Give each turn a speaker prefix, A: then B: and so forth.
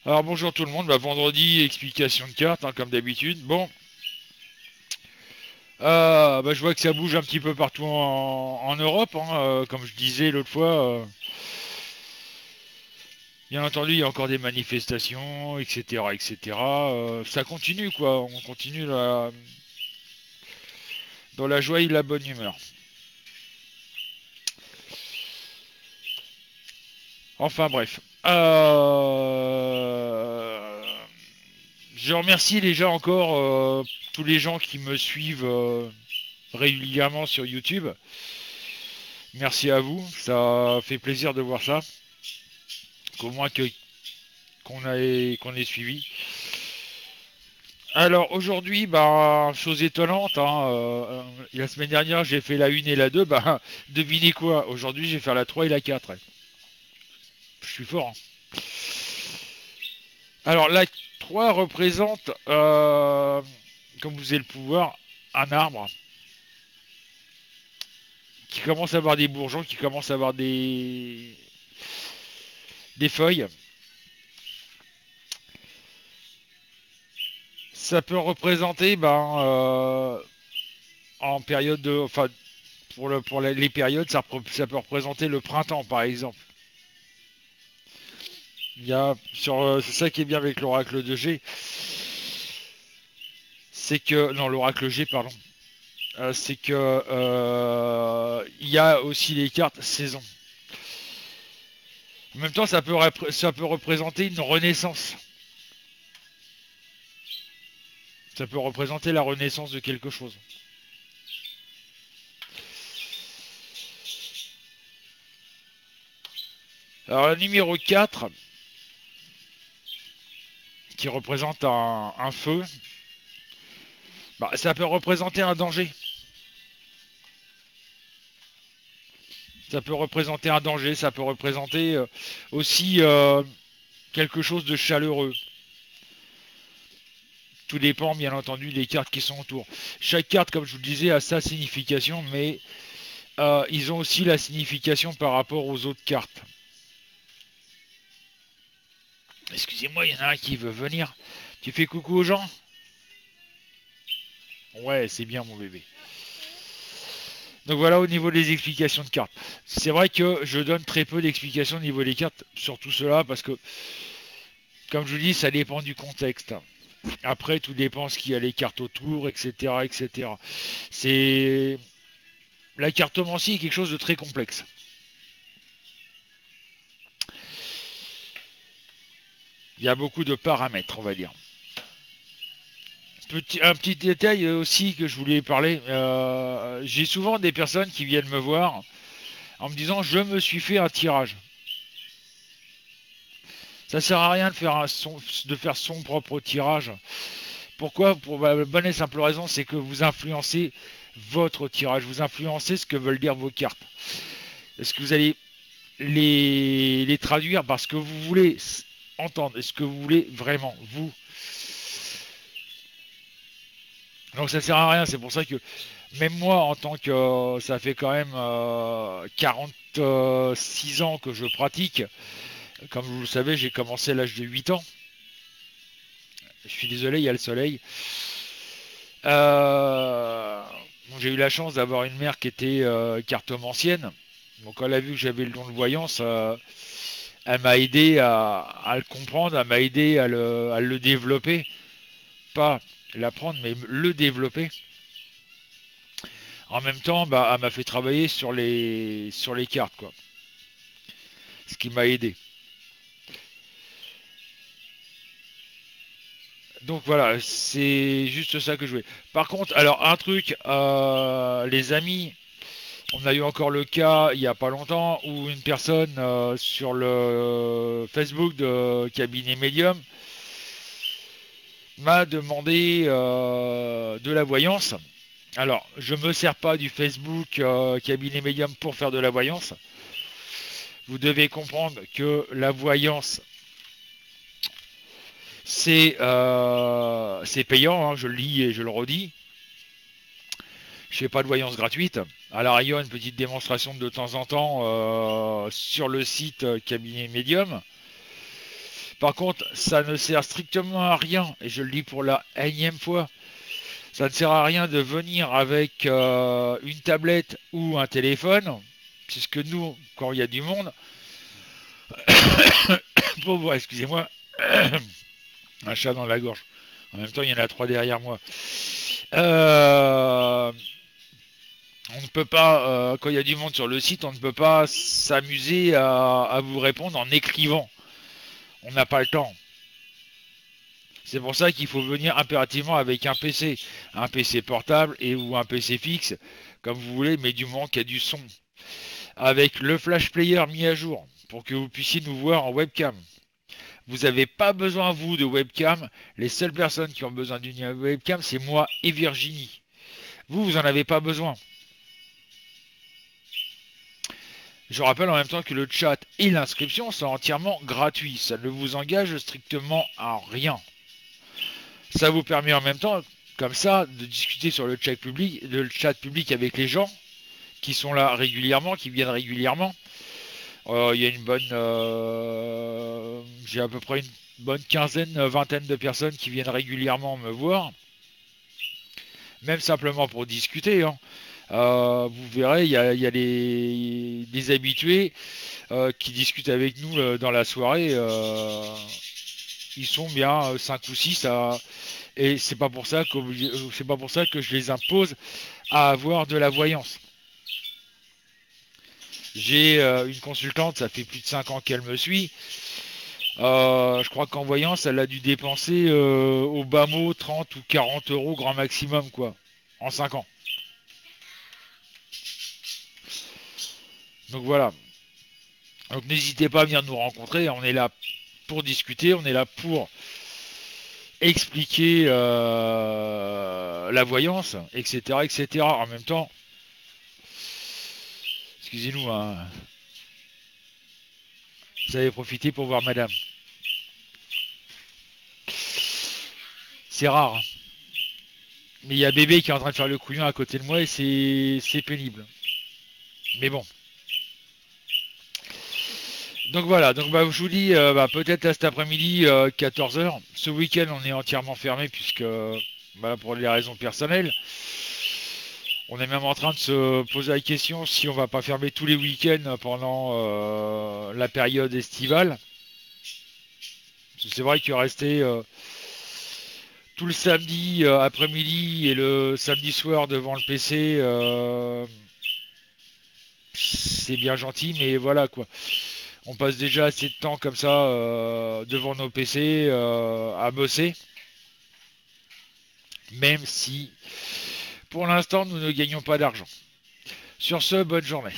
A: Alors bonjour tout le monde, bah, vendredi, explication de cartes, hein, comme d'habitude. Bon, bah, je vois que ça bouge un petit peu partout en Europe, hein, comme je disais l'autre fois. Bien entendu, il y a encore des manifestations, etc., etc. Ça continue, quoi. On continue dans la joie et la bonne humeur. Enfin bref. Je remercie déjà encore tous les gens qui me suivent régulièrement sur YouTube. Merci à vous, ça fait plaisir de voir ça, qu'au moins qu'on ait suivi. Alors aujourd'hui, bah, chose étonnante, hein, la semaine dernière j'ai fait la 1 et la 2, bah, devinez quoi, aujourd'hui je vais faire la 3 et la 4. Je suis fort. Hein. Alors la 3 représente, comme vous avez le pouvoir, un arbre qui commence à avoir des bourgeons, qui commence à avoir des feuilles. Ça peut représenter, ben, en période de, enfin, pour les périodes, ça peut représenter le printemps, par exemple. C'est ça qui est bien avec l'oracle de G, c'est que, non, l'oracle G, pardon, c'est que il y a aussi les cartes saison. En même temps, ça peut représenter une renaissance. Ça peut représenter la renaissance de quelque chose. Alors, la numéro 4, qui représente un feu, bah, ça peut représenter un danger. Ça peut représenter un danger, ça peut représenter aussi quelque chose de chaleureux. Tout dépend, bien entendu, des cartes qui sont autour. Chaque carte, comme je vous le disais, a sa signification, mais ils ont aussi la signification par rapport aux autres cartes. Excusez-moi, il y en a un qui veut venir. Tu fais coucou aux gens? Ouais, c'est bien, mon bébé. Donc voilà au niveau des explications de cartes. C'est vrai que je donne très peu d'explications au niveau des cartes sur tout cela parce que, comme je vous dis, ça dépend du contexte. Après, tout dépend ce qu'il y a les cartes autour, etc., etc. C'est La cartomancie est quelque chose de très complexe. Il y a beaucoup de paramètres, on va dire. Un petit détail aussi que je voulais parler. J'ai souvent des personnes qui viennent me voir en me disant je me suis fait un tirage. Ça sert à rien de faire son propre tirage. Pourquoi? Pour la bonne et simple raison, c'est que vous influencez votre tirage, vous influencez ce que veulent dire vos cartes. Est-ce que vous allez les traduire parce que vous voulez entendre? Est-ce que vous voulez vraiment, vous? Donc ça sert à rien, c'est pour ça que même moi, en tant que... ça fait quand même 46 ans que je pratique. Comme vous le savez, j'ai commencé à l'âge de 8 ans. Je suis désolé, il y a le soleil. Euh, j'ai eu la chance d'avoir une mère qui était cartomancienne. Donc elle a vu que j'avais le don de voyance, elle m'a aidé à le comprendre, elle m'a aidé à le développer. Pas l'apprendre, mais le développer. En même temps, bah, elle m'a fait travailler sur les cartes, quoi. Ce qui m'a aidé. Donc voilà, c'est juste ça que je voulais. Par contre, alors un truc, les amis, on a eu encore le cas il n'y a pas longtemps où une personne sur le Facebook de Cabinet Medium m'a demandé de la voyance. Alors, je me sers pas du Facebook Cabinet Medium pour faire de la voyance. Vous devez comprendre que la voyance, c'est payant, hein, je le lis et je le redis. Je fais pas de voyance gratuite. À la rigueur, une petite démonstration de temps en temps sur le site Cabinet Medium. Par contre, ça ne sert strictement à rien, et je le dis pour la énième fois, ça ne sert à rien de venir avec une tablette ou un téléphone, puisque nous, quand il y a du monde, pauvre, excusez-moi, un chat dans la gorge. En même temps, il y en a trois derrière moi. Euh, on ne peut pas, quand il y a du monde sur le site, on ne peut pas s'amuser à vous répondre en écrivant. On n'a pas le temps. C'est pour ça qu'il faut venir impérativement avec un PC portable et ou un PC fixe, comme vous voulez, mais du moment qu'il y a du son, avec le flash player mis à jour, pour que vous puissiez nous voir en webcam. Vous n'avez pas besoin, vous, de webcam. Les seules personnes qui ont besoin d'une webcam, c'est moi et Virginie. Vous n'en avez pas besoin. Je rappelle en même temps que le chat et l'inscription sont entièrement gratuits. Ça ne vous engage strictement à rien. Ça vous permet en même temps, comme ça, de discuter sur le chat public avec les gens qui sont là régulièrement, qui viennent régulièrement. Il y a une bonne, j'ai à peu près une bonne quinzaine, vingtaine de personnes qui viennent régulièrement me voir, même simplement pour discuter. Hein. Vous verrez, il y a des habitués qui discutent avec nous dans la soirée. Ils sont bien 5 ou 6 et c'est pas pour ça que je les impose à avoir de la voyance. J'ai une consultante, ça fait plus de 5 ans qu'elle me suit. Je crois qu'en voyance, elle a dû dépenser au bas mot 30 ou 40 euros grand maximum, quoi, en 5 ans. Donc voilà. Donc n'hésitez pas à venir nous rencontrer. On est là pour discuter, on est là pour expliquer la voyance, etc., etc. En même temps, excusez-nous, hein, vous avez profité pour voir madame. C'est rare. Hein. Mais il y a bébé qui est en train de faire le couillon à côté de moi et c'est pénible. Mais bon. Donc voilà, donc je vous dis peut-être cet après-midi 14h. Ce week-end on est entièrement fermé puisque pour des raisons personnelles. On est même en train de se poser la question si on va pas fermer tous les week-ends pendant la période estivale. C'est vrai que rester tout le samedi après-midi et le samedi soir devant le PC, c'est bien gentil, mais voilà quoi. On passe déjà assez de temps comme ça devant nos PC à bosser, même si pour l'instant nous ne gagnons pas d'argent. Sur ce, bonne journée.